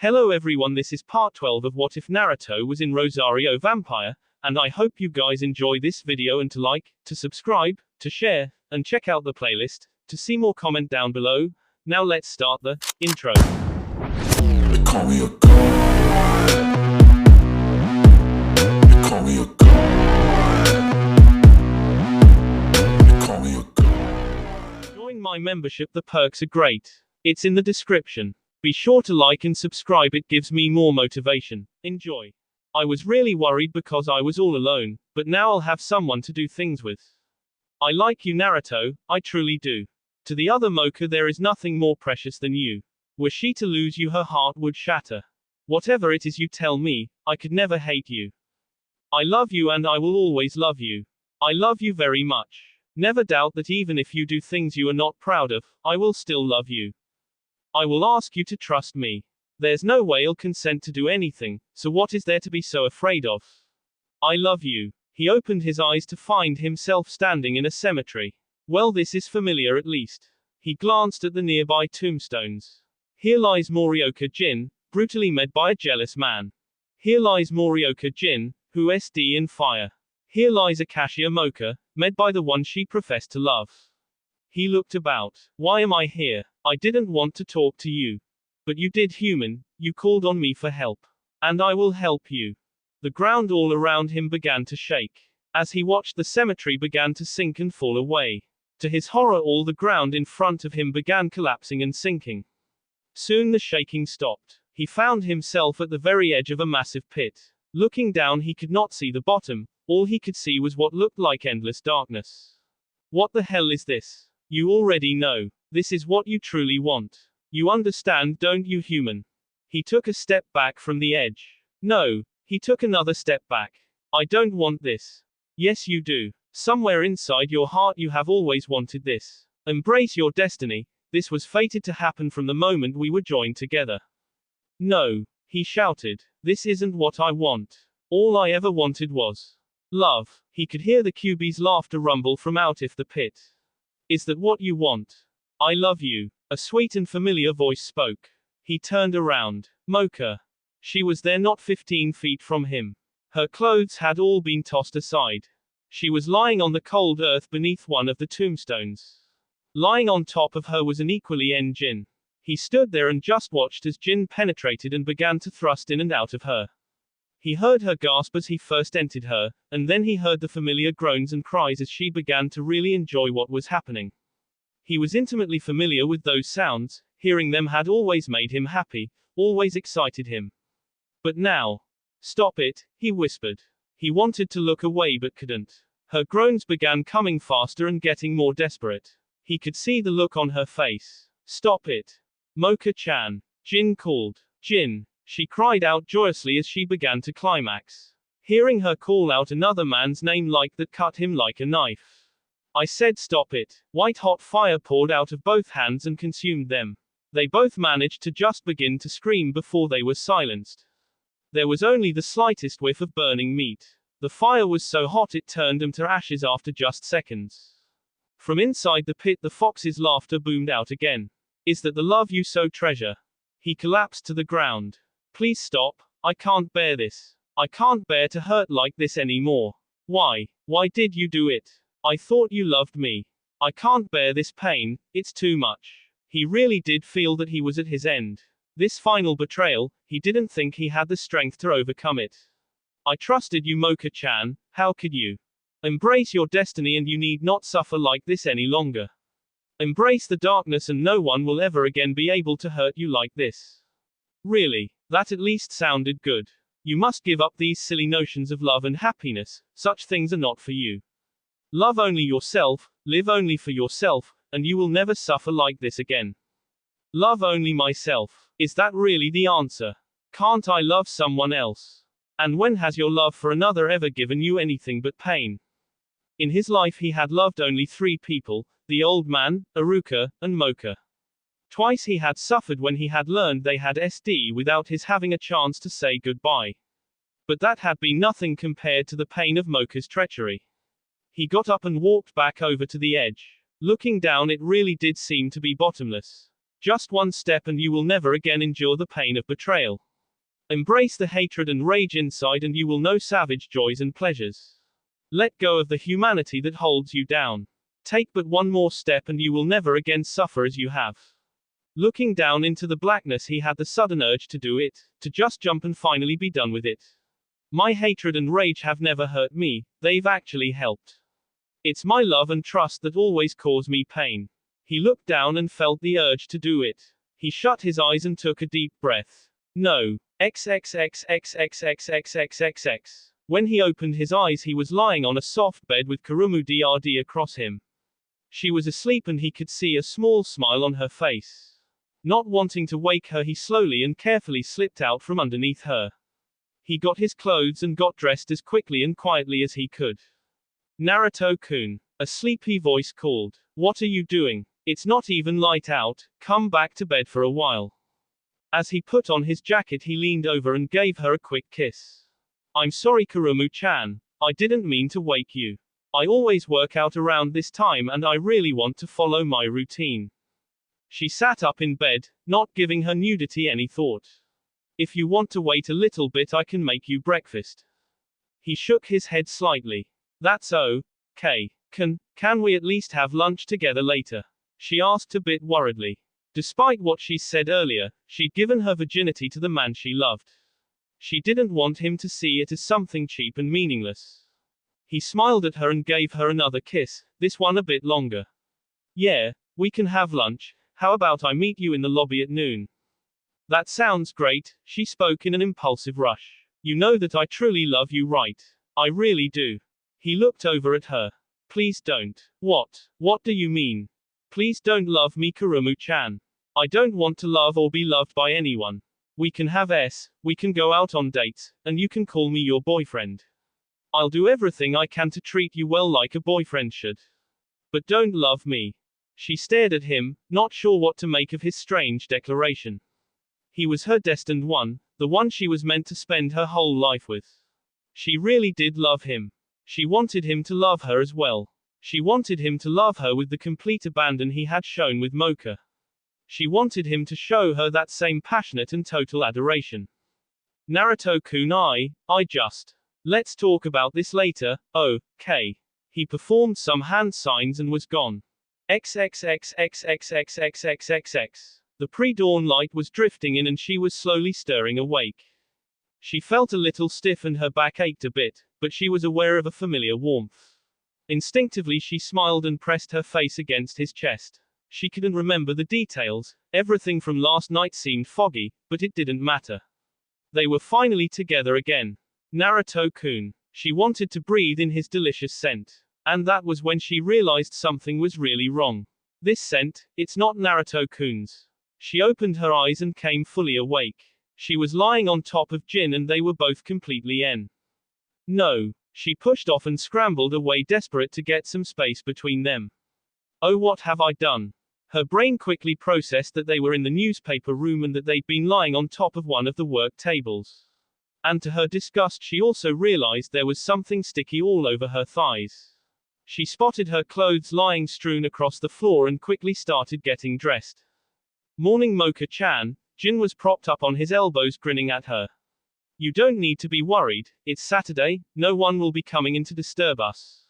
Hello everyone, this is part 12 of What If Naruto Was in Rosario Vampire, and I hope you guys enjoy this video and to like, to subscribe, to share, and check out the playlist, to see more comment down below. Now let's start the intro. They call me a god. They call me a god. They call me a god. Join my membership, the perks are great. It's in the description. Be sure to like and subscribe, it gives me more motivation. Enjoy. I was really worried because I was all alone, but now I'll have someone to do things with. I like you, Naruto, I truly do. To the other Mocha, there is nothing more precious than you. Were she to lose you, her heart would shatter. Whatever it is you tell me, I could never hate you. I love you and I will always love you. I love you very much. Never doubt that even if you do things you are not proud of, I will still love you. I will ask you to trust me. There's no way I'll consent to do anything, so what is there to be so afraid of? I love you. He opened his eyes to find himself standing in a cemetery. Well, this is familiar at least. He glanced at the nearby tombstones. Here lies Morioka Jin, brutally murdered by a jealous man. Here lies Morioka Jin, who SD in fire. Here lies Akashia Mocha, murdered by the one she professed to love. He looked about. Why am I here? I didn't want to talk to you. But you did, human. You called on me for help. And I will help you. The ground all around him began to shake. As he watched, the cemetery began to sink and fall away. To his horror, all the ground in front of him began collapsing and sinking. Soon the shaking stopped. He found himself at the very edge of a massive pit. Looking down, he could not see the bottom. All he could see was what looked like endless darkness. What the hell is this? You already know. This is what you truly want. You understand, don't you, human? He took a step back from the edge. No. He took another step back. I don't want this. Yes, you do. Somewhere inside your heart you have always wanted this. Embrace your destiny. This was fated to happen from the moment we were joined together. No. He shouted. This isn't what I want. All I ever wanted was love. He could hear the Kyuubi's laughter rumble from out of the pit. Is that what you want? I love you. A sweet and familiar voice spoke. He turned around. Mocha. She was there, not 15 feet from him. Her clothes had all been tossed aside. She was lying on the cold earth beneath one of the tombstones. Lying on top of her was an equally Jin. He stood there and just watched as Jin penetrated and began to thrust in and out of her. He heard her gasp as he first entered her, and then he heard the familiar groans and cries as she began to really enjoy what was happening. He was intimately familiar with those sounds. Hearing them had always made him happy, always excited him. But now. Stop it, he whispered. He wanted to look away but couldn't. Her groans began coming faster and getting more desperate. He could see the look on her face. Stop it. Mocha-chan. Jin called. Jin. She cried out joyously as she began to climax. Hearing her call out another man's name like that cut him like a knife. I said stop it. White-hot fire poured out of both hands and consumed them. They both managed to just begin to scream before they were silenced. There was only the slightest whiff of burning meat. The fire was so hot it turned them to ashes after just seconds. From inside the pit, the fox's laughter boomed out again. Is that the love you so treasure? He collapsed to the ground. Please stop. I can't bear this. I can't bear to hurt like this anymore. Why? Why did you do it? I thought you loved me. I can't bear this pain. It's too much. He really did feel that he was at his end. This final betrayal, he didn't think he had the strength to overcome it. I trusted you, Mocha-chan. How could you? Embrace your destiny and you need not suffer like this any longer. Embrace the darkness and no one will ever again be able to hurt you like this. Really? That at least sounded good. You must give up these silly notions of love and happiness. Such things are not for you. Love only yourself, live only for yourself, and you will never suffer like this again. Love only myself. Is that really the answer? Can't I love someone else? And when has your love for another ever given you anything but pain? In his life he had loved only 3 people, the old man, Iruka, and Mocha. Twice he had suffered when he had learned they had SD without his having a chance to say goodbye. But that had been nothing compared to the pain of Mocha's treachery. He got up and walked back over to the edge. Looking down, it really did seem to be bottomless. Just one step and you will never again endure the pain of betrayal. Embrace the hatred and rage inside and you will know savage joys and pleasures. Let go of the humanity that holds you down. Take but one more step and you will never again suffer as you have. Looking down into the blackness, he had the sudden urge to do it, to just jump and finally be done with it. My hatred and rage have never hurt me, they've actually helped. It's my love and trust that always cause me pain. He looked down and felt the urge to do it. He shut his eyes and took a deep breath. No. XXXXXXXXXX. When he opened his eyes, he was lying on a soft bed with Kurumu DRD across him. She was asleep and he could see a small smile on her face. Not wanting to wake her, he slowly and carefully slipped out from underneath her. He got his clothes and got dressed as quickly and quietly as he could. Naruto-kun. A sleepy voice called. What are you doing? It's not even light out, come back to bed for a while. As he put on his jacket, he leaned over and gave her a quick kiss. I'm sorry, Kurumu-chan. I didn't mean to wake you. I always work out around this time and I really want to follow my routine. She sat up in bed, not giving her nudity any thought. If you want to wait a little bit, I can make you breakfast. He shook his head slightly. That's okay. Can we at least have lunch together later? She asked a bit worriedly. Despite what she said earlier, she'd given her virginity to the man she loved. She didn't want him to see it as something cheap and meaningless. He smiled at her and gave her another kiss, this one a bit longer. Yeah, we can have lunch. How about I meet you in the lobby at noon? That sounds great, she spoke in an impulsive rush. You know that I truly love you, right? I really do. He looked over at her. Please don't. What do you mean? Please don't love me, Kurumu-chan. I don't want to love or be loved by anyone. We can have we can go out on dates, and you can call me your boyfriend. I'll do everything I can to treat you well like a boyfriend should. But don't love me. She stared at him, not sure what to make of his strange declaration. He was her destined one, the one she was meant to spend her whole life with. She really did love him. She wanted him to love her as well. She wanted him to love her with the complete abandon he had shown with Mocha. She wanted him to show her that same passionate and total adoration. Naruto-kun, I just. Let's talk about this later, okay. He performed some hand signs and was gone. XXXXXXXXXX. The pre-dawn light was drifting in and she was slowly stirring awake. She felt a little stiff and her back ached a bit, but she was aware of a familiar warmth. Instinctively she smiled and pressed her face against his chest. She couldn't remember the details, everything from last night seemed foggy, but it didn't matter. They were finally together again. Naruto-kun. She wanted to breathe in his delicious scent. And that was when she realized something was really wrong. This scent, it's not Naruto-kun's. She opened her eyes and came fully awake. She was lying on top of Jin and they were both completely No. She pushed off and scrambled away, desperate to get some space between them. Oh, what have I done? Her brain quickly processed that they were in the newspaper room and that they'd been lying on top of one of the work tables. And to her disgust, she also realized there was something sticky all over her thighs. She spotted her clothes lying strewn across the floor and quickly started getting dressed. Morning, Mocha-chan. Jin was propped up on his elbows, grinning at her. You don't need to be worried, it's Saturday, no one will be coming in to disturb us.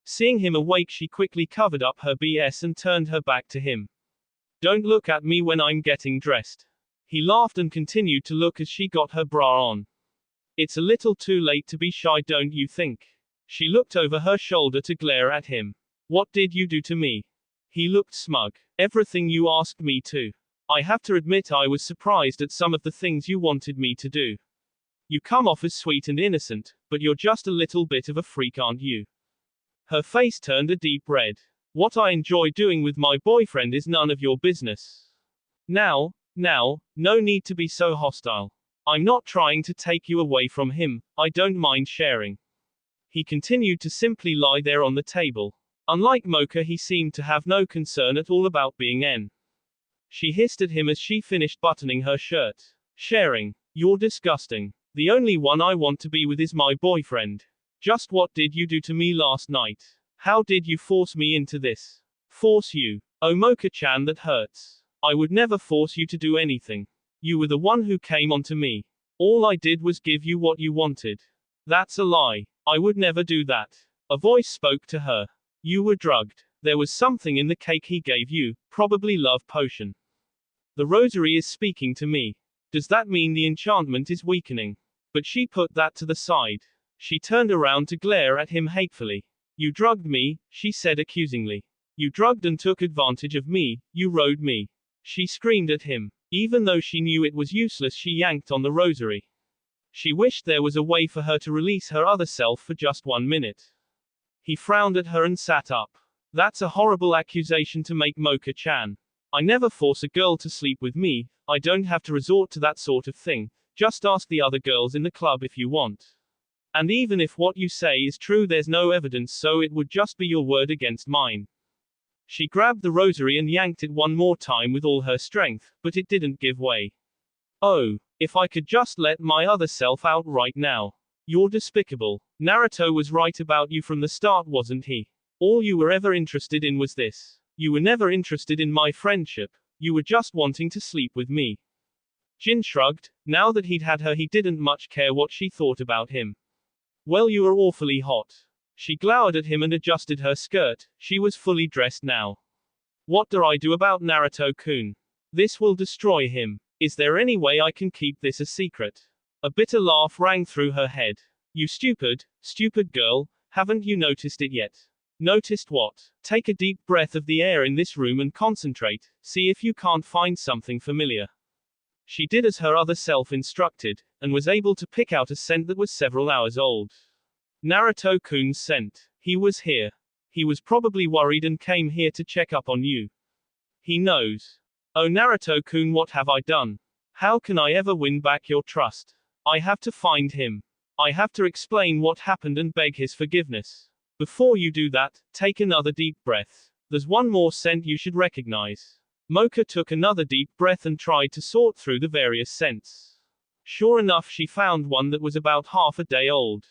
Seeing him awake, she quickly covered up her BS and turned her back to him. Don't look at me when I'm getting dressed. He laughed and continued to look as she got her bra on. It's a little too late to be shy, don't you think? She looked over her shoulder to glare at him. What did you do to me? He looked smug. Everything you asked me to. I have to admit I was surprised at some of the things you wanted me to do. You come off as sweet and innocent, but you're just a little bit of a freak, aren't you? Her face turned a deep red. What I enjoy doing with my boyfriend is none of your business. Now, no need to be so hostile. I'm not trying to take you away from him, I don't mind sharing. He continued to simply lie there on the table. Unlike Mocha, he seemed to have no concern at all about being She hissed at him as she finished buttoning her shirt. Sharing. You're disgusting. The only one I want to be with is my boyfriend. Just what did you do to me last night? How did you force me into this? Force you? Oh, Mocha-chan, that hurts. I would never force you to do anything. You were the one who came onto me. All I did was give you what you wanted. That's a lie. I would never do that. A voice spoke to her. You were drugged. There was something in the cake he gave you, probably love potion. The rosary is speaking to me. Does that mean the enchantment is weakening? But she put that to the side. She turned around to glare at him hatefully. You drugged me, she said accusingly. You drugged and took advantage of me, you rode me. She screamed at him. Even though she knew it was useless, she yanked on the rosary. She wished there was a way for her to release her other self for just 1 minute. He frowned at her and sat up. That's a horrible accusation to make, Mocha-chan. I never force a girl to sleep with me. I don't have to resort to that sort of thing. Just ask the other girls in the club if you want. And even if what you say is true, there's no evidence, so it would just be your word against mine. She grabbed the rosary and yanked it one more time with all her strength, but it didn't give way. Oh, if I could just let my other self out right now. You're despicable. Naruto was right about you from the start, wasn't he? All you were ever interested in was this. You were never interested in my friendship. You were just wanting to sleep with me. Jin shrugged. Now that he'd had her, he didn't much care what she thought about him. Well, you are awfully hot. She glowered at him and adjusted her skirt. She was fully dressed now. What do I do about Naruto-kun? This will destroy him. Is there any way I can keep this a secret? A bitter laugh rang through her head. You stupid girl, haven't you noticed it yet? Noticed what? Take a deep breath of the air in this room and concentrate. See if you can't find something familiar. She did as her other self instructed, and was able to pick out a scent that was several hours old. Naruto-kun's scent. He was here. He was probably worried and came here to check up on you. He knows. Oh Naruto-kun, what have I done? How can I ever win back your trust? I have to find him. I have to explain what happened and beg his forgiveness. Before you do that, take another deep breath. There's one more scent you should recognize. Mocha took another deep breath and tried to sort through the various scents. Sure enough, she found one that was about half a day old.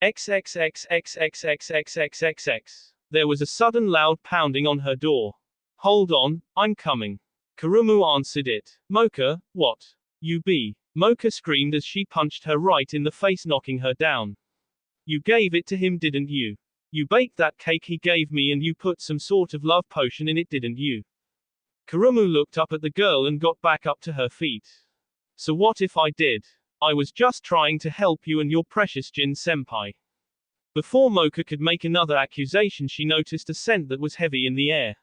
XXXXXXXXXX. There was a sudden loud pounding on her door. Hold on, I'm coming. Kurumu answered it. Mocha, what? You be. Mocha screamed as she punched her right in the face, knocking her down. You gave it to him, didn't you? You baked that cake he gave me and you put some sort of love potion in it, didn't you? Kurumu looked up at the girl and got back up to her feet. So what if I did? I was just trying to help you and your precious Jin-senpai. Before Mocha could make another accusation, she noticed a scent that was heavy in the air.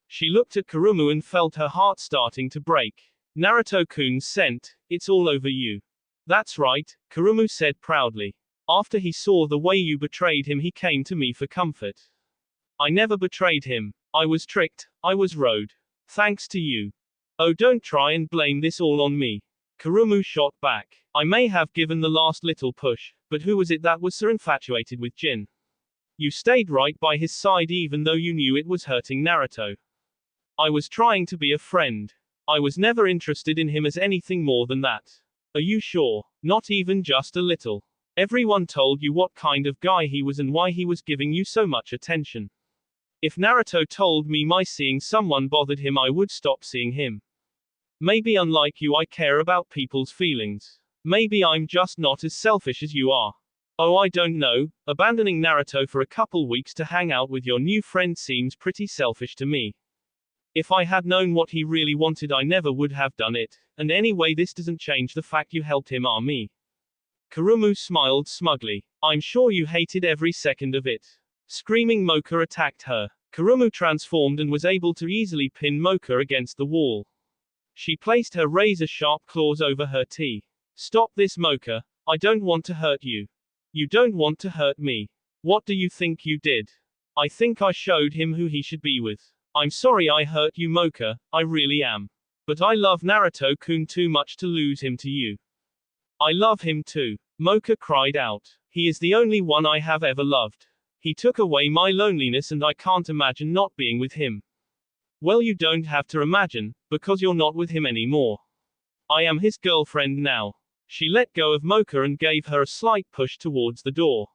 She looked at Kurumu and felt her heart starting to break. Naruto-kun's scent, it's all over you. That's right, Kurumu said proudly. After he saw the way you betrayed him, he came to me for comfort. I never betrayed him. I was tricked, I was rode. Thanks to you. Oh, don't try and blame this all on me. Kurumu shot back. I may have given the last little push, but who was it that was so infatuated with Jin? You stayed right by his side even though you knew it was hurting Naruto. I was trying to be a friend. I was never interested in him as anything more than that. Are you sure? Not even just a little. Everyone told you what kind of guy he was and why he was giving you so much attention. If Naruto told me my seeing someone bothered him, I would stop seeing him. Maybe unlike you, I care about people's feelings. Maybe I'm just not as selfish as you are. Oh, I don't know. Abandoning Naruto for a couple weeks to hang out with your new friend seems pretty selfish to me. If I had known what he really wanted, I never would have done it. And anyway, this doesn't change the fact you helped him, me. Kurumu smiled smugly. I'm sure you hated every second of it. Screaming, Mocha attacked her. Kurumu transformed and was able to easily pin Mocha against the wall. She placed her razor-sharp claws over her teeth. Stop this, Mocha. I don't want to hurt you. You don't want to hurt me. What do you think you did? I think I showed him who he should be with. I'm sorry I hurt you, Mocha, I really am. But I love Naruto-kun too much to lose him to you. I love him too. Mocha cried out. He is the only one I have ever loved. He took away my loneliness and I can't imagine not being with him. Well, you don't have to imagine, because you're not with him anymore. I am his girlfriend now. She let go of Mocha and gave her a slight push towards the door.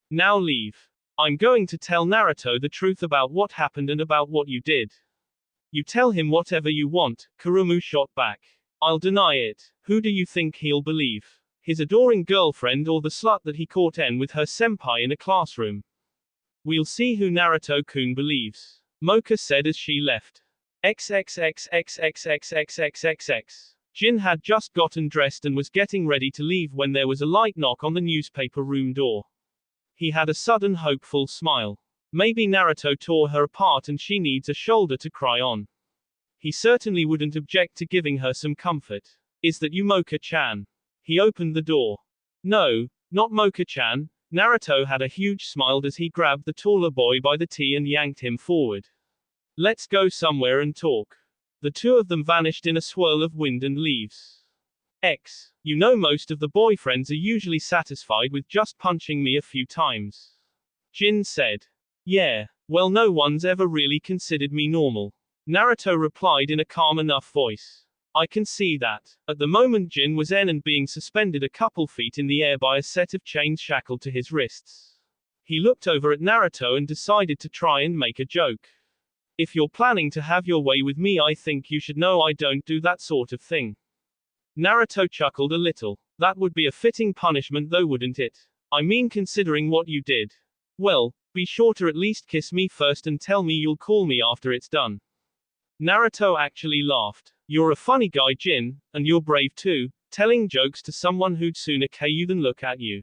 Now leave. I'm going to tell Naruto the truth about what happened and about what you did. You tell him whatever you want, Kurumu shot back. I'll deny it. Who do you think he'll believe? His adoring girlfriend or the slut that he caught with her senpai in a classroom? We'll see who Naruto-kun believes. Mocha said as she left. XXXXXXXXXX. Jin had just gotten dressed and was getting ready to leave when there was a light knock on the newspaper room door. He had a sudden hopeful smile. Maybe Naruto tore her apart and she needs a shoulder to cry on. He certainly wouldn't object to giving her some comfort. Is that you, Mocha-chan? He opened the door. No, not Mocha-chan. Naruto had a huge smile as he grabbed the taller boy by the tee and yanked him forward. Let's go somewhere and talk. The two of them vanished in a swirl of wind and leaves. You know most of the boyfriends are usually satisfied with just punching me a few times. Jin said. Yeah, well no one's ever really considered me normal. Naruto replied in a calm enough voice. I can see that. At the moment Jin was and being suspended a couple feet in the air by a set of chains shackled to his wrists. He looked over at Naruto and decided to try and make a joke. If you're planning to have your way with me, I think you should know I don't do that sort of thing. Naruto chuckled a little. That would be a fitting punishment though, wouldn't it? I mean, considering what you did. Well, be sure to at least kiss me first and tell me you'll call me after it's done. Naruto actually laughed. You're a funny guy, Jin, and you're brave too, telling jokes to someone who'd sooner kill you than look at you.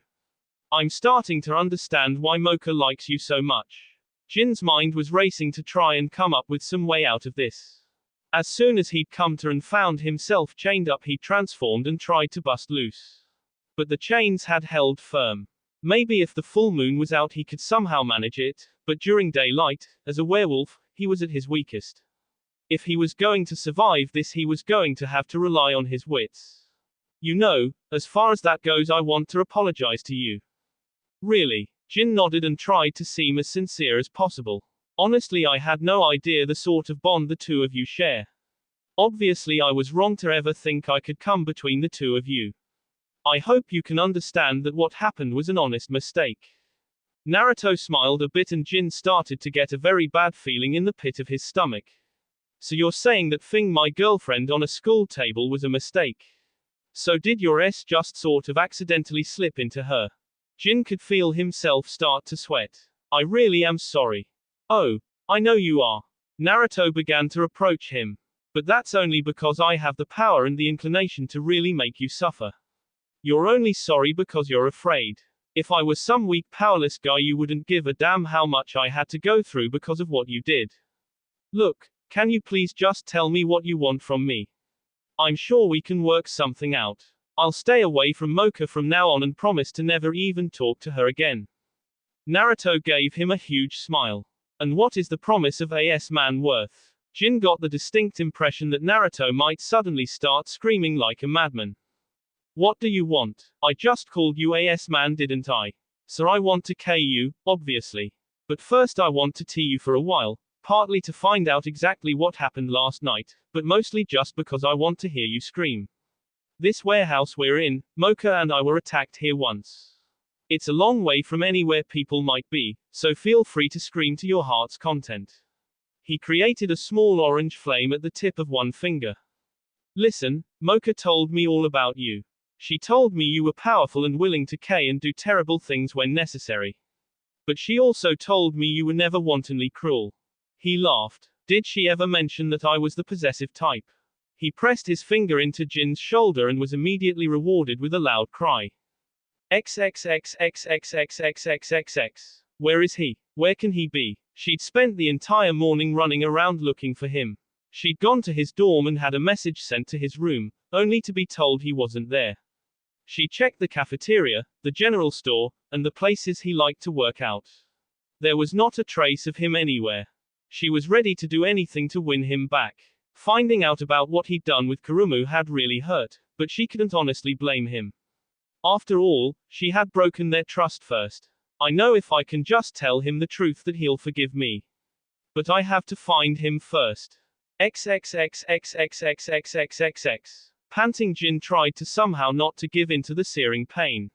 I'm starting to understand why Mocha likes you so much. Jin's mind was racing to try and come up with some way out of this. As soon as he'd come to and found himself chained up, he transformed and tried to bust loose. But the chains had held firm. Maybe if the full moon was out he could somehow manage it, but during daylight, as a werewolf, he was at his weakest. If he was going to survive this, he was going to have to rely on his wits. You know, as far as that goes, I want to apologize to you. Really? Jin nodded and tried to seem as sincere as possible. Honestly, I had no idea the sort of bond the two of you share. Obviously, I was wrong to ever think I could come between the two of you. I hope you can understand that what happened was an honest mistake. Naruto smiled a bit and Jin started to get a very bad feeling in the pit of his stomach. So you're saying that thing my girlfriend on a school table was a mistake? So did your just sort of accidentally slip into her? Jin could feel himself start to sweat. I really am sorry. Oh, I know you are. Naruto began to approach him. But that's only because I have the power and the inclination to really make you suffer. You're only sorry because you're afraid. If I was some weak, powerless guy, you wouldn't give a damn how much I had to go through because of what you did. Look, can you please just tell me what you want from me? I'm sure we can work something out. I'll stay away from Mocha from now on and promise to never even talk to her again. Naruto gave him a huge smile. And what is the promise of man worth? Jin got the distinct impression that Naruto might suddenly start screaming like a madman. What do you want? I just called you man, didn't I? So I want to K you, obviously. But first I want to T you for a while, partly to find out exactly what happened last night, but mostly just because I want to hear you scream. This warehouse we're in, Mocha and I were attacked here once. It's a long way from anywhere people might be, so feel free to scream to your heart's content. He created a small orange flame at the tip of one finger. Listen, Mocha told me all about you. She told me you were powerful and willing to K and do terrible things when necessary. But she also told me you were never wantonly cruel. He laughed. Did she ever mention that I was the possessive type? He pressed his finger into Jin's shoulder and was immediately rewarded with a loud cry. XXXXXXXXXX. Where is he? Where can he be? She'd spent the entire morning running around looking for him. She'd gone to his dorm and had a message sent to his room, only to be told he wasn't there. She checked the cafeteria, the general store, and the places he liked to work out. There was not a trace of him anywhere. She was ready to do anything to win him back. Finding out about what he'd done with Kurumu had really hurt, but she couldn't honestly blame him. After all, she had broken their trust first. I know if I can just tell him the truth that he'll forgive me. But I have to find him first. XXXXXXXXXX. Panting, Jin tried to somehow not to give in to the searing pain.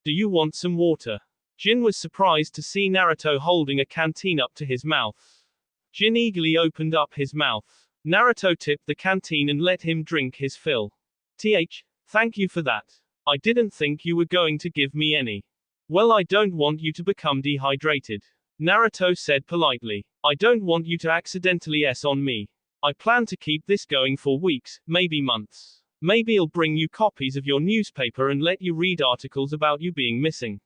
Do you want some water? Jin was surprised to see Naruto holding a canteen up to his mouth. Jin eagerly opened up his mouth. Naruto tipped the canteen and let him drink his fill. Thank you for that. I didn't think you were going to give me any. Well, I don't want you to become dehydrated. Naruto said politely. I don't want you to accidentally S on me. I plan to keep this going for weeks, maybe months. Maybe I'll bring you copies of your newspaper and let you read articles about you being missing.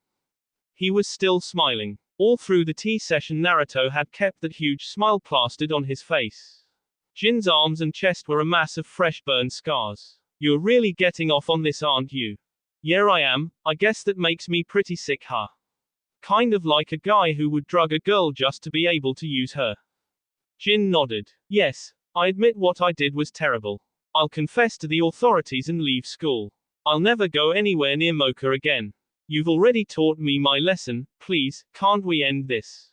He was still smiling. All through the tea session, Naruto had kept that huge smile plastered on his face. Jin's arms and chest were a mass of fresh burn scars. You're really getting off on this, aren't you? Yeah, I am. I guess that makes me pretty sick, huh? Kind of like a guy who would drug a girl just to be able to use her. Jin nodded. Yes, I admit what I did was terrible. I'll confess to the authorities and leave school. I'll never go anywhere near Mocha again. You've already taught me my lesson, please, can't we end this?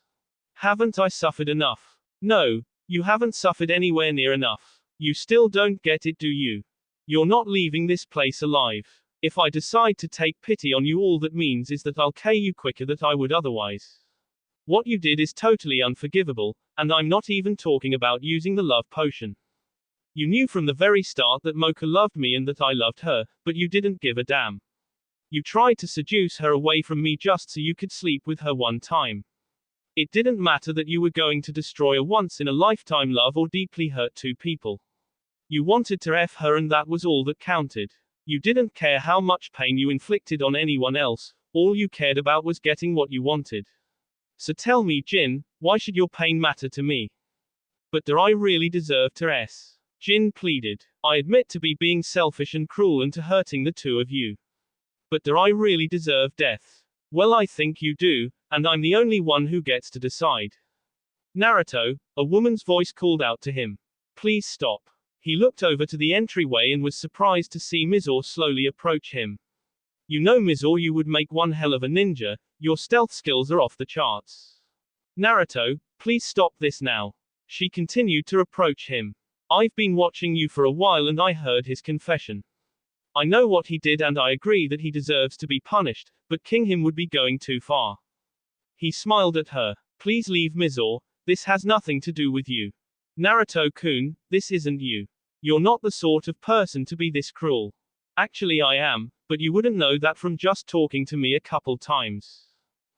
Haven't I suffered enough? No, you haven't suffered anywhere near enough. You still don't get it, do you? You're not leaving this place alive. If I decide to take pity on you, all that means is that I'll kill you quicker than I would otherwise. What you did is totally unforgivable, and I'm not even talking about using the love potion. You knew from the very start that Mocha loved me and that I loved her, but you didn't give a damn. You tried to seduce her away from me just so you could sleep with her one time. It didn't matter that you were going to destroy a once-in-a-lifetime love or deeply hurt two people. You wanted to F her, and that was all that counted. You didn't care how much pain you inflicted on anyone else, all you cared about was getting what you wanted. So tell me, Jin, why should your pain matter to me? But do I really deserve to S? Jin pleaded. I admit to being selfish and cruel and to hurting the two of you. But do I really deserve death? Well, I think you do, and I'm the only one who gets to decide. Naruto, a woman's voice called out to him. Please stop. He looked over to the entryway and was surprised to see Mizore slowly approach him. You know, Mizore, you would make one hell of a ninja. Your stealth skills are off the charts. Naruto, please stop this now. She continued to approach him. I've been watching you for a while and I heard his confession. I know what he did and I agree that he deserves to be punished, but killing him would be going too far. He smiled at her. Please leave, Mizore. This has nothing to do with you. Naruto-kun, this isn't you. You're not the sort of person to be this cruel. Actually, I am, but you wouldn't know that from just talking to me a couple times.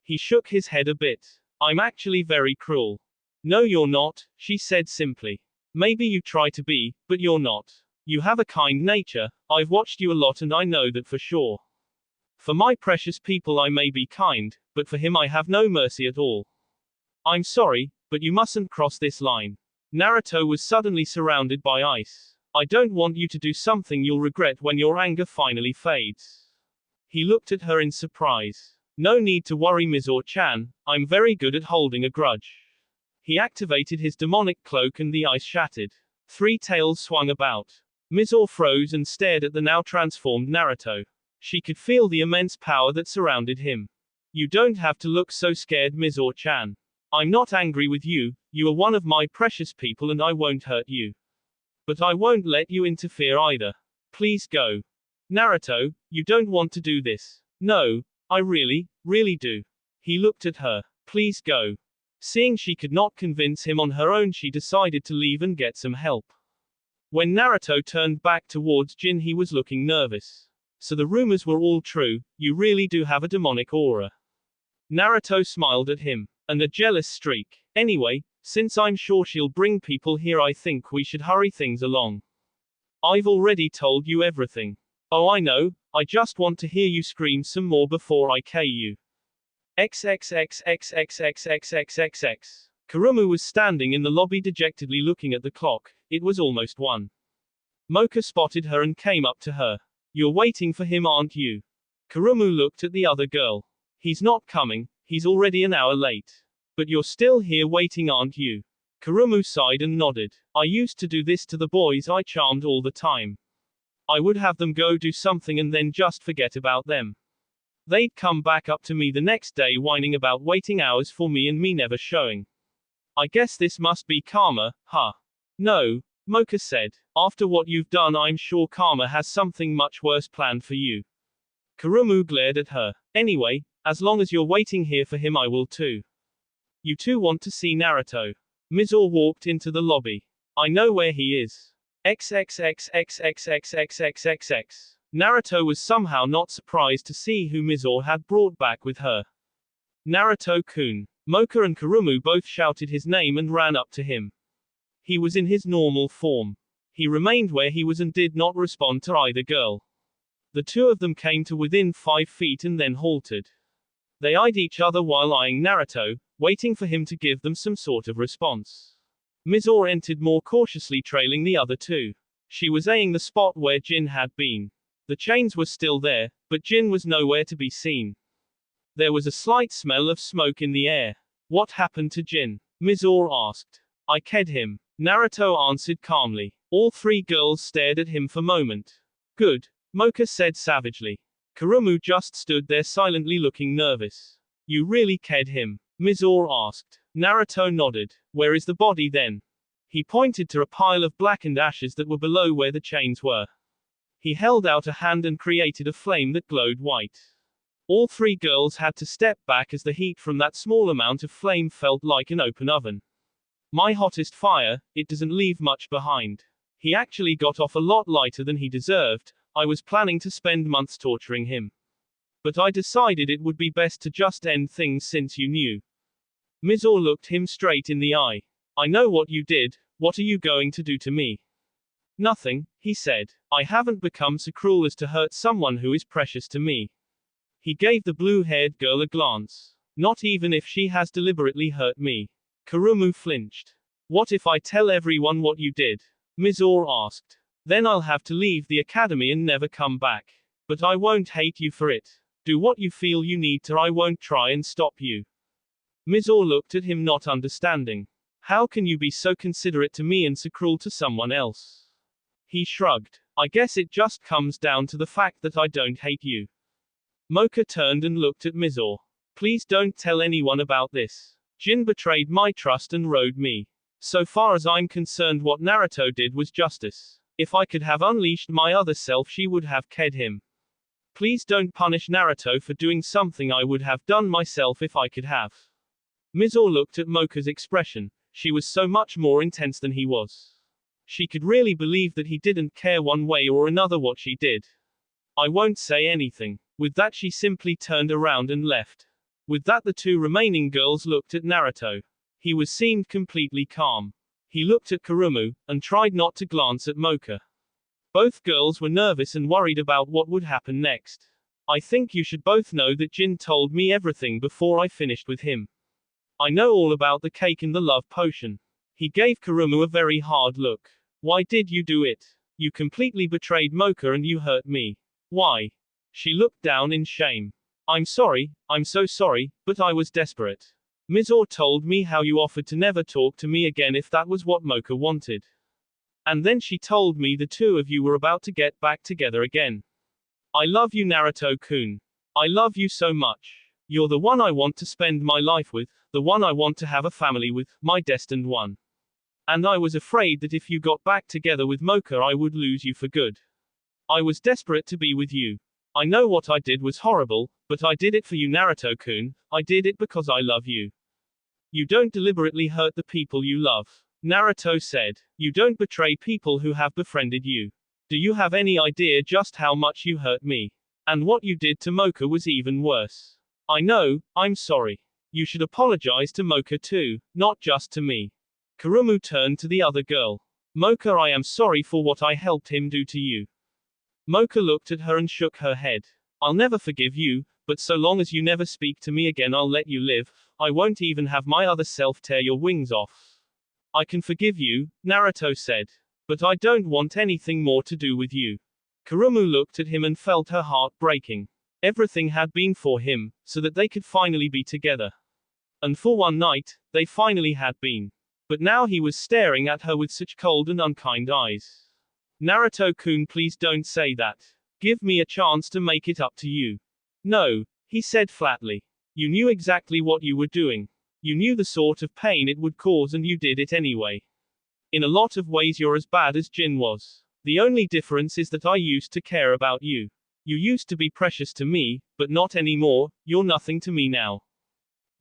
He shook his head a bit. I'm actually very cruel. No, you're not, she said simply. Maybe you try to be, but you're not. You have a kind nature. I've watched you a lot and I know that for sure. For my precious people I may be kind, but for him I have no mercy at all. I'm sorry, but you mustn't cross this line. Naruto was suddenly surrounded by ice. I don't want you to do something you'll regret when your anger finally fades. He looked at her in surprise. No need to worry, Mizore-chan, I'm very good at holding a grudge. He activated his demonic cloak and the ice shattered. Three tails swung about. Mizore froze and stared at the now transformed Naruto. She could feel the immense power that surrounded him. You don't have to look so scared, Mizore-chan. I'm not angry with you, you are one of my precious people and I won't hurt you. But I won't let you interfere either. Please go. Naruto, you don't want to do this. No, I really do. He looked at her. Please go. Seeing she could not convince him on her own, she decided to leave and get some help. When Naruto turned back towards Jin, he was looking nervous. So the rumors were all true, you really do have a demonic aura. Naruto smiled at him. And a jealous streak. Anyway, since I'm sure she'll bring people here, I think we should hurry things along. I've already told you everything. Oh, I know, I just want to hear you scream some more before I kill you. XXXXXXXXXXX. Kurumu was standing in the lobby dejectedly looking at the clock. It was almost 1. Mocha spotted her and came up to her. You're waiting for him, aren't you? Kurumu looked at the other girl. He's not coming, he's already an hour late. But you're still here waiting, aren't you? Kurumu sighed and nodded. I used to do this to the boys I charmed all the time. I would have them go do something and then just forget about them. They'd come back up to me the next day whining about waiting hours for me and me never showing. I guess this must be karma, huh? No, Mocha said. After what you've done, I'm sure karma has something much worse planned for you. Kurumu glared at her. Anyway, as long as you're waiting here for him, I will too. You two want to see Naruto? Mizore walked into the lobby. I know where he is. XXXXXXXXXXX. Naruto was somehow not surprised to see who Mizore had brought back with her. Naruto-kun. Mocha and Kurumu both shouted his name and ran up to him. He was in his normal form. He remained where he was and did not respond to either girl. The two of them came to within 5 feet and then halted. They eyed each other while eyeing Naruto, waiting for him to give them some sort of response. Mizore entered more cautiously, trailing the other two. She was eyeing the spot where Jin had been. The chains were still there, but Jin was nowhere to be seen. There was a slight smell of smoke in the air. What happened to Jin? Mizore asked. I killed him. Naruto answered calmly. All three girls stared at him for a moment. Good, Mocha said savagely. Kurumu just stood there silently looking nervous. You really killed him? Mizore asked. Naruto nodded. Where is the body then? He pointed to a pile of blackened ashes that were below where the chains were. He held out a hand and created a flame that glowed white. All three girls had to step back as the heat from that small amount of flame felt like an open oven. My hottest fire, it doesn't leave much behind. He actually got off a lot lighter than he deserved. I was planning to spend months torturing him. But I decided it would be best to just end things since you knew. Mizore looked him straight in the eye. I know what you did. What are you going to do to me? Nothing, he said. I haven't become so cruel as to hurt someone who is precious to me. He gave the blue-haired girl a glance. Not even if she has deliberately hurt me. Kurumu flinched. What if I tell everyone what you did? Mizore asked. Then I'll have to leave the academy and never come back. But I won't hate you for it. Do what you feel you need to. I won't try and stop you. Mizore looked at him, not understanding. How can you be so considerate to me and so cruel to someone else? He shrugged. I guess it just comes down to the fact that I don't hate you. Mocha turned and looked at Mizore. Please don't tell anyone about this. Jin betrayed my trust and rode me. So far as I'm concerned, what Naruto did was justice. If I could have unleashed my other self, she would have killed him. Please don't punish Naruto for doing something I would have done myself if I could have. Mizore looked at Mocha's expression. She was so much more intense than he was. She could really believe that he didn't care one way or another what she did. I won't say anything. With that, she simply turned around and left. With that, the two remaining girls looked at Naruto. He seemed completely calm. He looked at Kurumu, and tried not to glance at Mocha. Both girls were nervous and worried about what would happen next. I think you should both know that Jin told me everything before I finished with him. I know all about the cake and the love potion. He gave Kurumu a very hard look. Why did you do it? You completely betrayed Mocha and you hurt me. Why? She looked down in shame. I'm sorry, I'm so sorry, but I was desperate. Mizore told me how you offered to never talk to me again if that was what Mocha wanted. And then she told me the two of you were about to get back together again. I love you, Naruto-kun. I love you so much. You're the one I want to spend my life with, the one I want to have a family with, my destined one. And I was afraid that if you got back together with Mocha, I would lose you for good. I was desperate to be with you. I know what I did was horrible, but I did it for you, Naruto-kun. I did it because I love you. You don't deliberately hurt the people you love. Naruto said. You don't betray people who have befriended you. Do you have any idea just how much you hurt me? And what you did to Mocha was even worse. I know, I'm sorry. You should apologize to Mocha too, not just to me. Kurumu turned to the other girl. Mocha, I am sorry for what I helped him do to you. Mocha looked at her and shook her head. I'll never forgive you, but so long as you never speak to me again, I'll let you live. I won't even have my other self tear your wings off. I can forgive you, Naruto said. But I don't want anything more to do with you. Kurumu looked at him and felt her heart breaking. Everything had been for him, so that they could finally be together. And for one night, they finally had been. But now he was staring at her with such cold and unkind eyes. Naruto-kun, please don't say that. Give me a chance to make it up to you. No, he said flatly. You knew exactly what you were doing. You knew the sort of pain it would cause and you did it anyway. In a lot of ways you're as bad as Jin was. The only difference is that I used to care about you. You used to be precious to me, but not anymore. You're nothing to me now.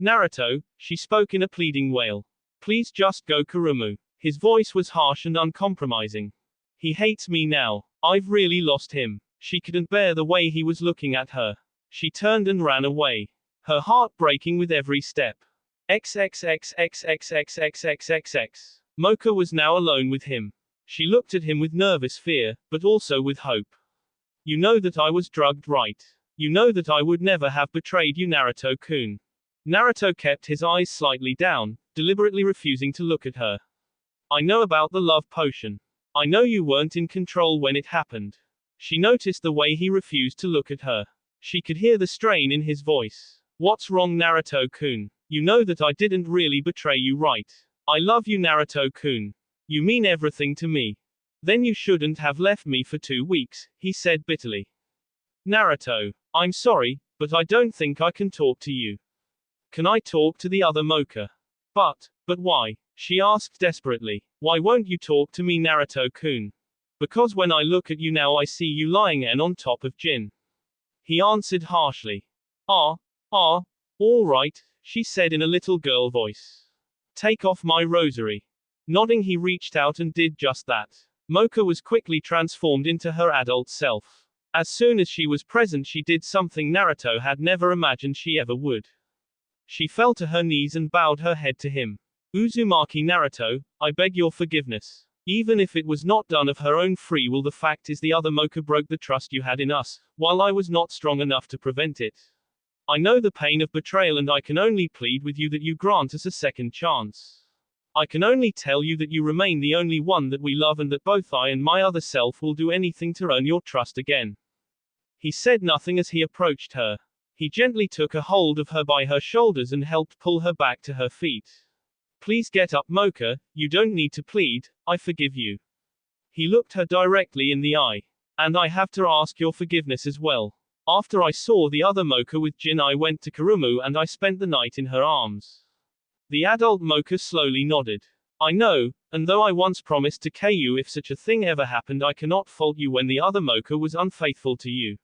Naruto, she spoke in a pleading wail. Please just go, Kurumu. His voice was harsh and uncompromising. He hates me now. I've really lost him. She couldn't bear the way he was looking at her. She turned and ran away, her heart breaking with every step. XXXXXXXXXXX. Mocha was now alone with him. She looked at him with nervous fear, but also with hope. You know that I was drugged, right? You know that I would never have betrayed you, Naruto-kun. Naruto kept his eyes slightly down, deliberately refusing to look at her. I know about the love potion. I know you weren't in control when it happened. She noticed the way he refused to look at her. She could hear the strain in his voice. What's wrong, Naruto-kun? You know that I didn't really betray you, right? I love you, Naruto-kun. You mean everything to me. Then you shouldn't have left me for 2 weeks, he said bitterly. Naruto, I'm sorry, but I don't think I can talk to you. Can I talk to the other Mocha? But why? She asked desperately. Why won't you talk to me, Naruto-kun? Because when I look at you now I see you lying on top of Jin. He answered harshly. All right, she said in a little girl voice. Take off my rosary. Nodding, he reached out and did just that. Mocha was quickly transformed into her adult self. As soon as she was present, she did something Naruto had never imagined she ever would. She fell to her knees and bowed her head to him. Uzumaki Naruto, I beg your forgiveness. Even if it was not done of her own free will, the fact is the other Mocha broke the trust you had in us, while I was not strong enough to prevent it. I know the pain of betrayal, and I can only plead with you that you grant us a second chance. I can only tell you that you remain the only one that we love, and that both I and my other self will do anything to earn your trust again. He said nothing as he approached her. He gently took a hold of her by her shoulders and helped pull her back to her feet. Please get up, Mocha, you don't need to plead, I forgive you. He looked her directly in the eye. And I have to ask your forgiveness as well. After I saw the other Mocha with Jin, I went to Kurumu and I spent the night in her arms. The adult Mocha slowly nodded. I know, and though I once promised to KU if such a thing ever happened, I cannot fault you when the other Mocha was unfaithful to you.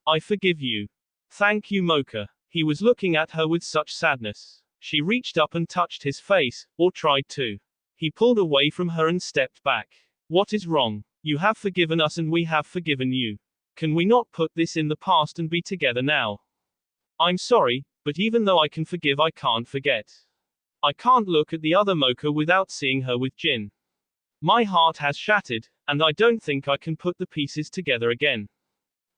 I forgive you. Thank you, Mocha. He was looking at her with such sadness. She reached up and touched his face, or tried to. He pulled away from her and stepped back. What is wrong? You have forgiven us and we have forgiven you. Can we not put this in the past and be together now? I'm sorry, but even though I can forgive, I can't forget. I can't look at the other Mocha without seeing her with Jin. My heart has shattered, and I don't think I can put the pieces together again.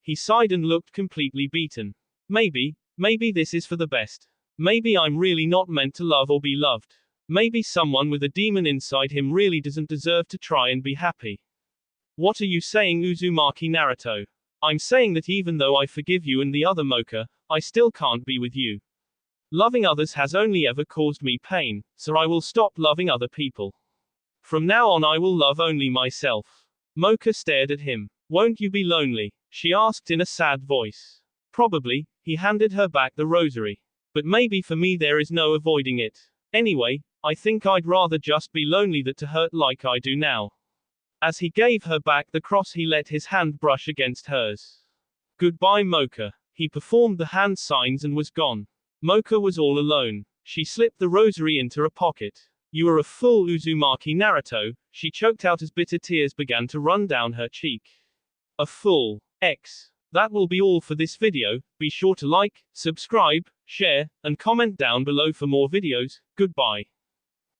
He sighed and looked completely beaten. Maybe this is for the best. Maybe I'm really not meant to love or be loved. Maybe someone with a demon inside him really doesn't deserve to try and be happy. What are you saying, Uzumaki Naruto? I'm saying that even though I forgive you and the other Mocha, I still can't be with you. Loving others has only ever caused me pain, so I will stop loving other people. From now on I will love only myself. Mocha stared at him. Won't you be lonely? She asked in a sad voice. Probably. He handed her back the rosary. But maybe for me there is no avoiding it. Anyway, I think I'd rather just be lonely than to hurt like I do now. As he gave her back the cross, he let his hand brush against hers. Goodbye, Mocha. He performed the hand signs and was gone. Mocha was all alone. She slipped the rosary into her pocket. You are a fool, Uzumaki Naruto, she choked out as bitter tears began to run down her cheek. A fool. That will be all for this video. Be sure to like, subscribe, share, and comment down below for more videos. Goodbye.